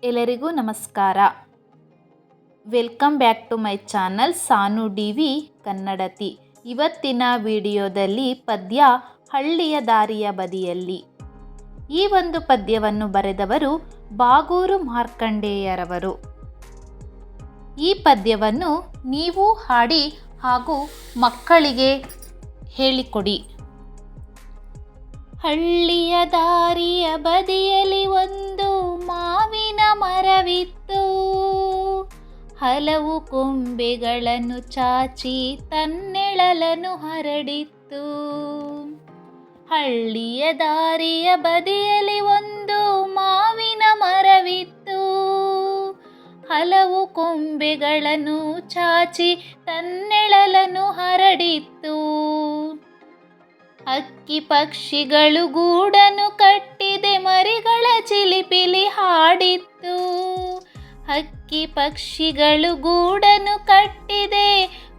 ಎಲ್ಲರಿಗೂ ನಮಸ್ಕಾರ. Welcome back to my channel Sanu DV ಕನ್ನಡತಿ. ಇವತ್ತಿನ ವಿಡಿಯೋದಲ್ಲಿ ಪದ್ಯ ಹಳ್ಳಿಯ ದಾರಿಯ ಬದಿಯಲ್ಲಿ. ಈ ಒಂದು ಪದ್ಯವನ್ನು ಬರೆದವರು ಬಾಗೂರು ಮಾರ್ಕಂಡೇಯರವರು. ಈ ಪದ್ಯವನ್ನು ನೀವು ಹಾಡಿ ಹಾಗೂ ಮಕ್ಕಳಿಗೆ ಹೇಳಿಕೊಡಿ. ಹಳ್ಳಿಯ ದಾರಿಯ ಬದಿಯಲ್ಲಿ ಒಂದು ಮಾವಿನ ಮರವಿತ್ತು. ಹಲವು ಕೊಂಬೆಗಳನ್ನು ಚಾಚಿ ತನ್ನೆಳಲನ್ನು ಹರಡಿತ್ತು. ಹಳ್ಳಿಯ ದಾರಿಯ ಬದಿಯಲ್ಲಿ ಒಂದು ಮಾವಿನ ಮರವಿತ್ತು. ಹಲವು ಕೊಂಬೆಗಳನ್ನು ಚಾಚಿ ತನ್ನೆಳಲನ್ನು ಹರಡಿತ್ತು. ಹಕ್ಕಿ ಪಕ್ಷಿಗಳು ಗೂಡನ್ನು ಕಟ್ಟಿದೆ ಮರಿಗಳ ಚಿಲಿಪಿಲಿ ಹಾಡಿತ್ತು. ಹಕ್ಕಿ ಪಕ್ಷಿಗಳು ಗೂಡನ್ನು ಕಟ್ಟಿದೆ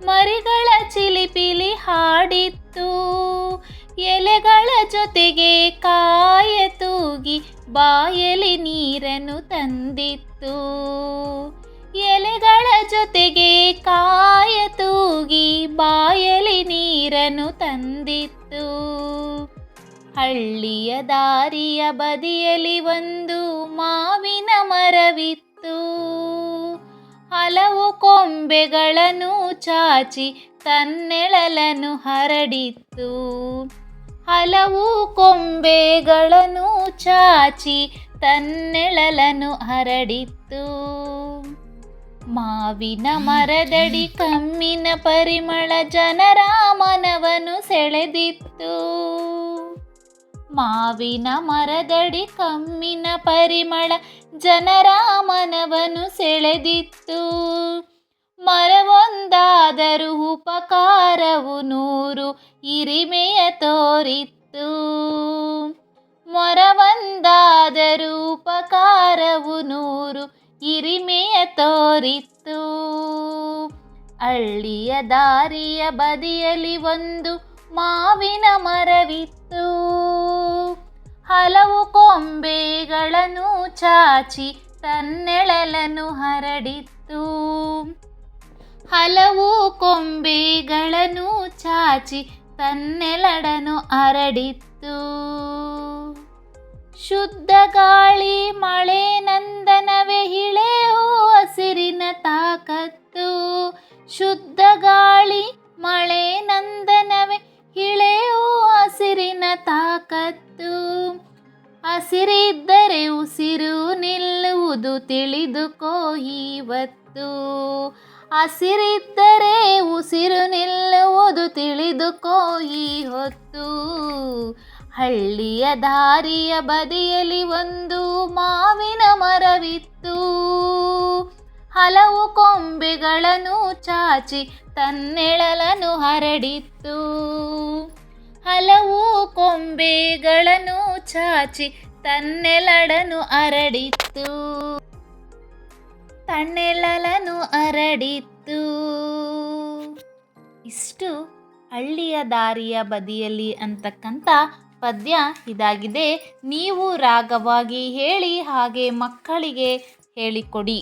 ಮರಿಗಳ ಚಿಲಿಪಿಲಿ ಹಾಡಿತ್ತು. ಎಲೆಗಳ ಜೊತೆಗೆ ಕಾಯ ತೂಗಿ ಬಾಯಲಿ ನೀರನ್ನು ತಂದಿತ್ತು. ಎಲೆಗಳ ಜೊತೆಗೆ ಕಾಯ ತೂಗಿ ಬಾಯಲಿ ನೀರನ್ನು ತಂದಿತ್ತು. ಹಳ್ಳಿಯ ದಾರಿಯ ಬದಿಯಲ್ಲಿ ಒಂದು ಮಾವಿನ ಮರವಿತ್ತು. ಹಲವು ಕೊಂಬೆಗಳನ್ನು ಚಾಚಿ ತನ್ನೆಳಲನ್ನು ಹರಡಿತ್ತು. ಹಲವು ಕೊಂಬೆಗಳನ್ನು ಚಾಚಿ ತನ್ನೆಳಲನ್ನು ಹರಡಿತ್ತು. ಮಾವಿನ ಮರದಡಿ ಕಮ್ಮಿನ ಪರಿಮಳ ಜನರ ಮನವನ್ನು ಸೆಳೆದಿತ್ತು. ಮಾವಿನ ಮರದಡಿ ಕಮ್ಮಿನ ಪರಿಮಳ ಜನರ ಮನವನ್ನು ಸೆಳೆದಿತ್ತು. ಮರವೊಂದಾದರೂ ಉಪಕಾರವು 100 ಹಿರಿಮೆಯ ತೋರಿತ್ತು. ಮರವೊಂದಾದರೂ ಉಪಕಾರವು 100 ಹಿರಿಮೆಯ ತೋರಿತ್ತು. ಹಳ್ಳಿಯ ದಾರಿಯ ಬದಿಯಲ್ಲಿ ಒಂದು ಮಾವಿನ ಮರವಿತ್ತು. ಹಲವು ಕೊಂಬೆಗಳನ್ನು ಚಾಚಿ ತನ್ನೆಳಲನ್ನು ಹರಡಿತ್ತು. ಹಲವು ಕೊಂಬೆಗಳನ್ನು ಚಾಚಿ ತನ್ನೆಳಲನ್ನು ಹರಡಿತ್ತು. ಶುದ್ಧ ಗಾಳಿ ಮಳೆ ನಂದನವೇ ಹಿಳೆಯೋ ಹಸಿರಿನ ತಾಕತ್ತು. ಶುದ್ಧ ಗಾಳಿ ಮಳೆ ನಂದನವೇ ಹಿಳೆಯೋ ಹಸಿರಿನ ತಾಕತ್ತು. ಹಸಿರಿದ್ದರೆ ಉಸಿರು ನಿಲ್ಲುವುದು ತಿಳಿದುಕೋ ಇವತ್ತು. ಹಸಿರಿದ್ದರೆ ಉಸಿರು ನಿಲ್ಲುವುದು ತಿಳಿದುಕೋ ಈ ಹೊತ್ತು. ಹಳ್ಳಿಯ ದಾರಿಯ ಬದಿಯಲ್ಲಿ ಒಂದು ಮಾವಿನ ಮರವಿತ್ತು. ಹಲವು ಕೊಂಬೆಗಳನ್ನು ಚಾಚಿ ತನ್ನೆಳಲನ್ನು ಹರಡಿತ್ತು. ಹಲವು ಕೊಂಬೆಗಳನ್ನು ಚಾಚಿ ತನ್ನೆಳಲನ್ನು ಹರಡಿತ್ತು. ತನ್ನೆಳಲನ್ನು ಹರಡಿತ್ತು. ಇಷ್ಟು ಹಳ್ಳಿಯ ದಾರಿಯ ಬದಿಯಲ್ಲಿ ಅಂತಕ್ಕಂಥ ಪದ್ಯ ಇದಾಗಿದೆ. ನೀವು ರಾಗವಾಗಿ ಹೇಳಿ ಹಾಗೆ ಮಕ್ಕಳಿಗೆ ಹೇಳಿಕೊಡಿ.